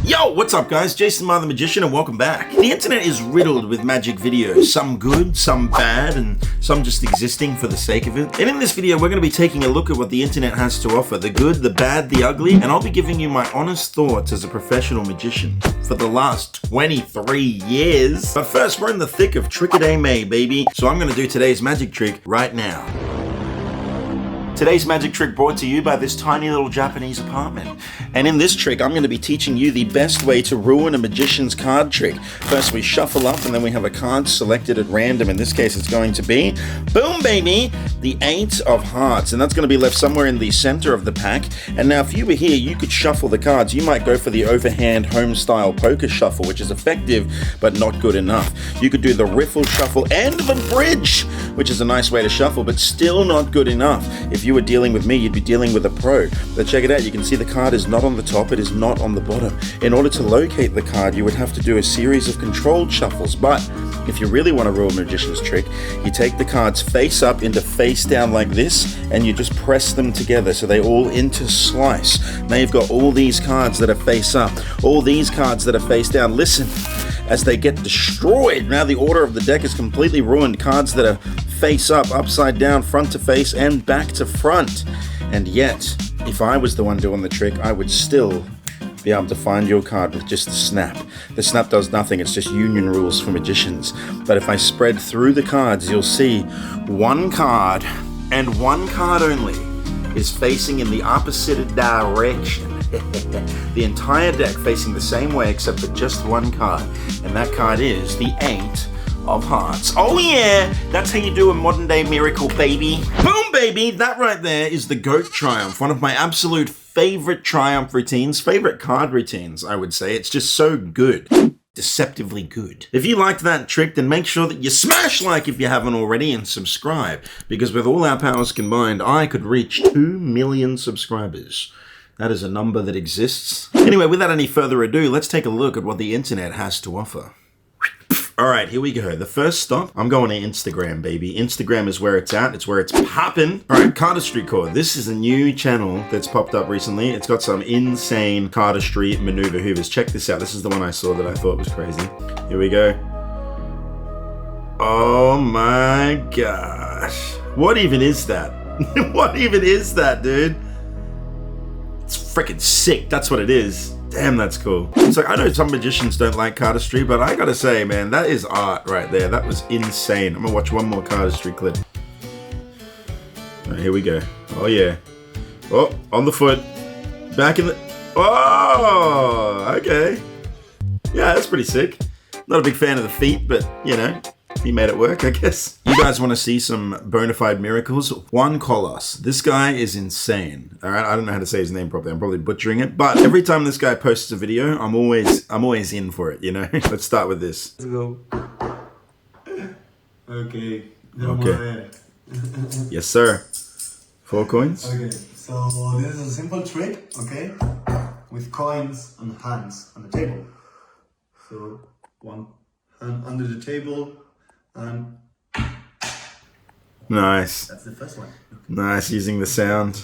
Yo, what's up guys? Jason Ma the Magician and welcome back. The internet is riddled with magic videos, some good, some bad, and some just existing for the sake of it. And in this video, we're going to be taking a look at what the internet has to offer, the good, the bad, the ugly, and I'll be giving you my honest thoughts as a professional magician for the last 23 years. But first, we're in the thick of Trick-a-Day May, baby. So I'm going to do today's magic trick right now. Today's magic trick brought to you by this tiny little Japanese apartment. And in this trick, I'm going to be teaching you the best way to ruin a magician's card trick. First, we shuffle up and then we have a card selected at random. In this case, it's going to be, boom baby, the 8 of hearts. And that's going to be left somewhere in the center of the pack. And now if you were here, you could shuffle the cards. You might go for the overhand home style poker shuffle, which is effective, but not good enough. You could do the riffle shuffle and the bridge, which is a nice way to shuffle, but still not good enough. If you were dealing with me, you'd be dealing with a pro. But check it out, you can see the card is not on the top, it is not on the bottom. In order to locate the card, you would have to do a series of controlled shuffles. But if you really want to rule a magician's trick, you take the cards face up into face down like this, and you just press them together so they all interslice. Now you've got all these cards that are face up, all these cards that are face down. Listen as they get destroyed. Now the order of the deck is completely ruined. Cards that are face up, upside down, front to face, and back to front. And yet, if I was the one doing the trick, I would still be able to find your card with just the snap. The snap does nothing, it's just union rules for magicians. But if I spread through the cards, you'll see one card, and one card only, is facing in the opposite direction. The entire deck facing the same way except for just one card. And that card is the 8 of hearts. Oh yeah, that's how you do a modern day miracle, baby. Boom, baby. That right there is the Goat Triumph, one of my absolute favorite Triumph routines, favorite card routines, I would say. It's just so good. Deceptively good. If you liked that trick, then make sure that you smash like if you haven't already and subscribe, because with all our powers combined, I could reach 2 million subscribers. That is a number that exists. Anyway, without any further ado, let's take a look at what the internet has to offer. Alright, here we go. The first stop, I'm going to Instagram, baby. Instagram is where it's at. It's where it's popping. Alright, Cardistry Core. This is a new channel that's popped up recently. It's got some insane cardistry maneuver hoovers. Check this out. This is the one I saw that I thought was crazy. Here we go. Oh my gosh. What even is that? What even is that, dude? It's freaking sick. That's what it is. Damn, that's cool. It's like, I know some magicians don't like cardistry, but I gotta say, man, that is art right there. That was insane. I'm gonna watch one more cardistry clip. Right, here we go. Oh, yeah. Oh, on the foot. Back in the... Oh, okay. Yeah, that's pretty sick. Not a big fan of the feet, but, you know, he made it work, I guess. You guys want to see some bona fide miracles? Juan Colas. This guy is insane. All right, I don't know how to say his name properly. I'm probably butchering it. But every time this guy posts a video, I'm always in for it, you know? Let's start with this. Let's go. Okay. Okay. Yes, sir. 4 coins. Okay, so this is a simple trick, okay? With coins and hands on the table. So, one hand under the table. And Nice. that's the first one. Nice, using the sound.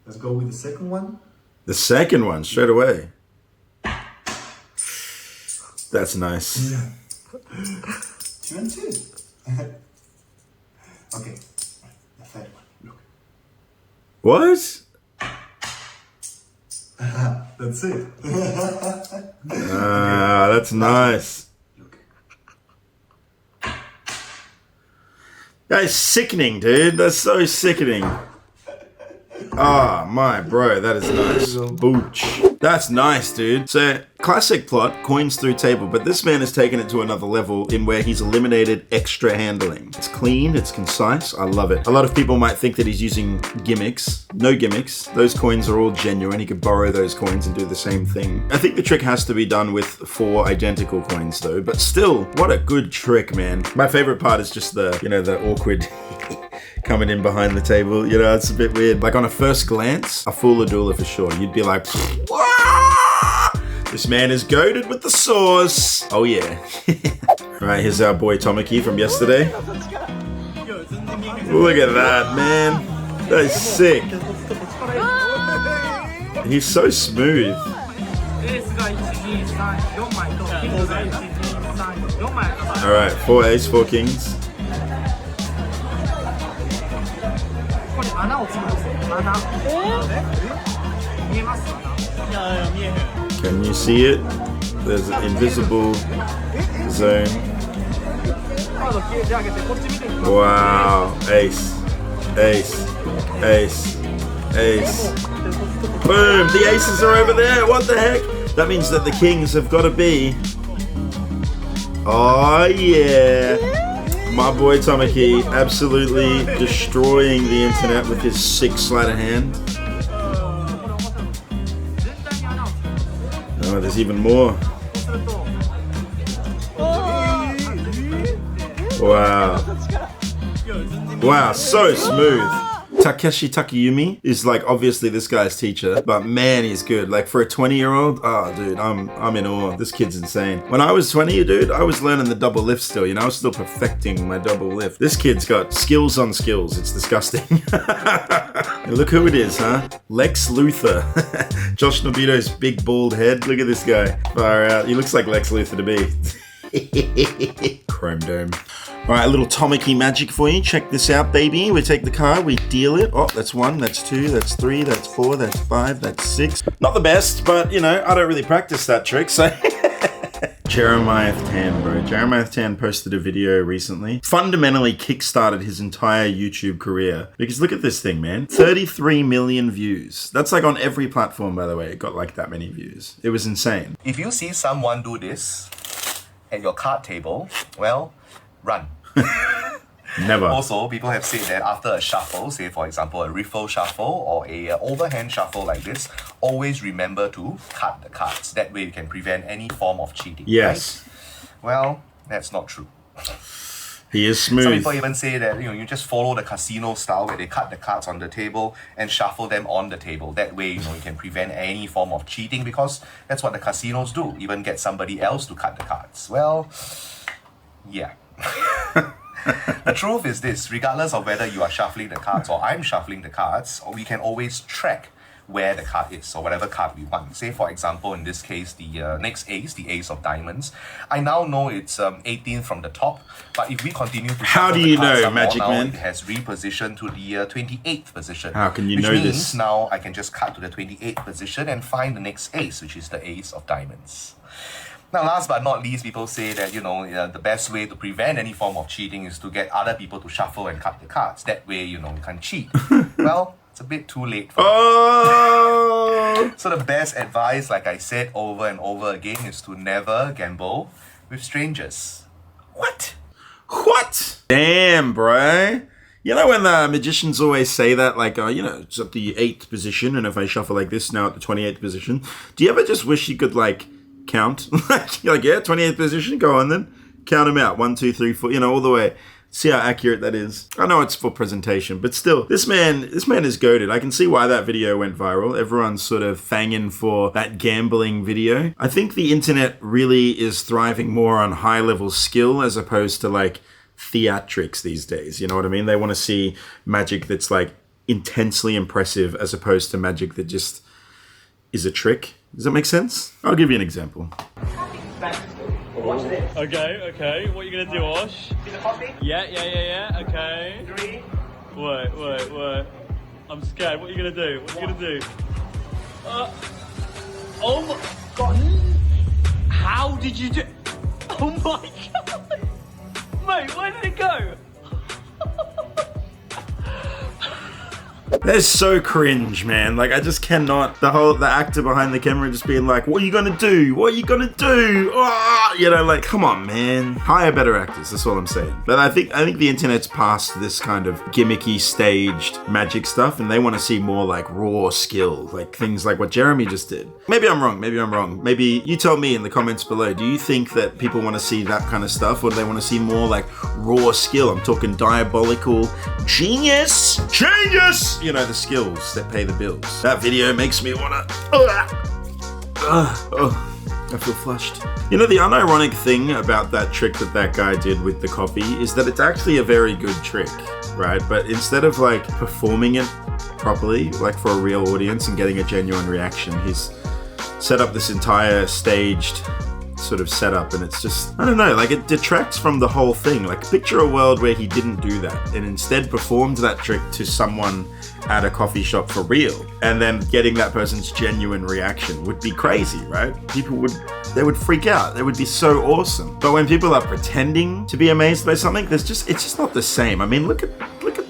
Let's go with the second one. The second one, straight away. That's nice. Yeah. 2 and 2. Okay. The third one. Look. What? That's it. Ah, that's nice. Look. That is sickening, dude. That's so sickening. Ah, my bro, that is nice. Booch. That's nice, dude. So, classic plot, coins through table, but this man has taken it to another level in where he's eliminated extra handling. It's clean, it's concise, I love it. A lot of people might think that he's using gimmicks. No gimmicks. Those coins are all genuine. He could borrow those coins and do the same thing. I think the trick has to be done with 4 identical coins though, but still, what a good trick, man. My favorite part is just the, you know, the awkward coming in behind the table. You know, it's a bit weird. Like on a first glance, a fool Adula for sure. You'd be like, this man is goated with the sauce. Oh yeah. Alright, here's our boy Tomiki from yesterday. Look at that, man. That is sick. He's so smooth. Alright, 4 ace, 4 kings. Can you see it? There's an invisible zone. Wow, ace, ace, ace, ace. Boom, the aces are over there. What the heck? That means that the kings have got to be. Oh yeah. My boy Tamaki absolutely destroying the internet with his 6 sleight of hand. Oh, there's even more. Wow. Wow, so smooth. Takeshi Takayumi is like obviously this guy's teacher, but man, he's good. Like for a 20-year-old, oh dude, I'm in awe. This kid's insane. When I was 20, dude, I was learning the double lift still, you know, I was still perfecting my double lift. This kid's got skills on skills. It's disgusting. Look who it is, huh? Lex Luthor. Josh Nobito's big bald head. Look at this guy. Far out. He looks like Lex Luthor to be. Chrome Dome. Alright, a little Tamaki magic for you. Check this out, baby. We take the card, we deal it. Oh, that's 1, that's 2, that's 3, that's 4, that's 5, that's 6. Not the best, but you know, I don't really practice that trick, so. Jeremiah Tan, bro. Jeremiah Tan posted a video recently. Fundamentally kickstarted his entire YouTube career. Because look at this thing, man. 33 million views. That's like on every platform, by the way. It got like that many views. It was insane. If you see someone do this at your card table, well, run. Never. Also, people have said that after a shuffle, say for example a riffle shuffle or a overhand shuffle like this, always remember to cut the cards. That way you can prevent any form of cheating. Yes. Right? Well, that's not true. He is smooth. Some people even say that you just follow the casino style where they cut the cards on the table and shuffle them on the table. That way, you can prevent any form of cheating because that's what the casinos do. Even get somebody else to cut the cards. Well, yeah. The truth is this, regardless of whether you are shuffling the cards or I'm shuffling the cards, we can always track where the card is or whatever card we want. Say for example, in this case, the next ace, the ace of diamonds. I now know it's 18 from the top, but if we continue to how do you know, Magic Man? It has repositioned to the 28th position. How can you know this? Which this? means now I can just cut to the 28th position and find the next ace, which is the ace of diamonds. Now, last but not least, people say that, the best way to prevent any form of cheating is to get other people to shuffle and cut the cards. That way, you can't cheat. Well, it's a bit too late for So the best advice, like I said over and over again, is to never gamble with strangers. What? What? Damn, bro. You know when the magicians always say that, like, it's at the 8th position, and if I shuffle like this, now at the 28th position. Do you ever just wish you could, like, count? You're like, yeah, 28th position, go on then. Count them out, 1, 2, 3, 4, all the way. See how accurate that is. I know it's for presentation, but still, this man is goated. I can see why that video went viral. Everyone's sort of fanging for that gambling video. I think the internet really is thriving more on high-level skill as opposed to, like, theatrics these days. You know what I mean? They want to see magic that's, like, intensely impressive as opposed to magic that just is a trick. Does that make sense? I'll give you an example. Watch this. Okay. What are you gonna do, Osh? See the coffee? Yeah. Okay. 3. Wait. I'm scared. What are you gonna do? Oh my god. How did you do? Oh my god. Mate, where did it go? That's so cringe, man. Like, I just cannot. The actor behind the camera just being like, what are you gonna do? What are you gonna do? Oh! Like, come on, man. Hire better actors, that's all I'm saying. But I think the internet's past this kind of gimmicky, staged magic stuff, and they want to see more, like, raw skill. Like, things like what Jeremy just did. Maybe I'm wrong. Maybe you tell me in the comments below. Do you think that people want to see that kind of stuff, or do they want to see more, like, raw skill? I'm talking diabolical genius! The skills that pay the bills. That video makes me wanna... I feel flushed. The unironic thing about that trick that guy did with the coffee is that it's actually a very good trick, right? But instead of, like, performing it properly, like for a real audience and getting a genuine reaction, he's set up this entire staged sort of setup, and it's just, I don't know, like it detracts from the whole thing. Like picture a world where he didn't do that and instead performed that trick to someone at a coffee shop for real, and then getting that person's genuine reaction would be crazy, right? They would freak out. It would be so awesome. But when people are pretending to be amazed by something, it's just not the same. I mean, look at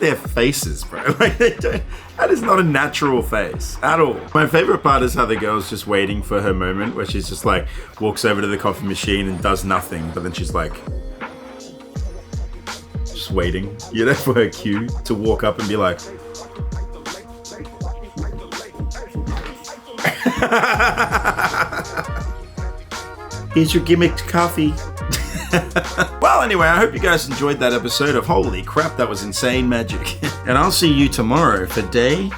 their faces, bro. Like that is not a natural face at all. My favorite part is how the girl's just waiting for her moment, where she's just like walks over to the coffee machine and does nothing, but then she's like just waiting, you know, for her cue to walk up and be like, here's your gimmicked coffee. Well, anyway, I hope you guys enjoyed that episode of Holy Crap, That Was Insane Magic. And I'll see you tomorrow for day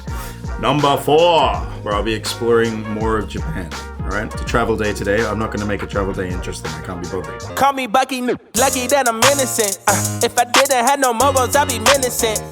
number 4, where I'll be exploring more of Japan. Alright? It's a travel day today. I'm not going to make a travel day interesting. I can't be bothered. Call me Bucky, lucky that I'm innocent. If I didn't have no morals, I'd be menacing.